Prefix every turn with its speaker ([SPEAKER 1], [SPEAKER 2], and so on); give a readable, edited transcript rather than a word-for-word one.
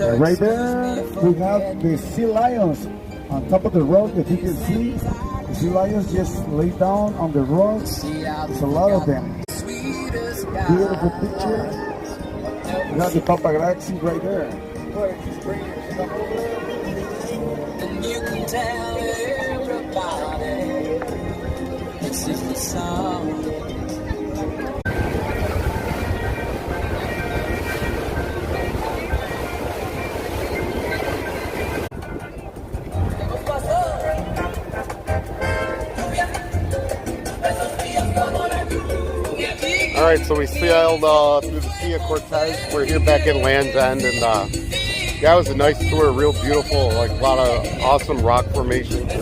[SPEAKER 1] Right there, we have the sea lions on top of the rock. As you can see, the sea lions just lay down on the rocks. There's a lot of them. Beautiful picture. We got the paparazzi right there.
[SPEAKER 2] And you can tell everybody it's just a song.
[SPEAKER 3] All right, so we sailed through the Sea of Cortez. We're here back at Land's End, and yeah, it was a nice tour, real beautiful, like a lot of awesome rock formations.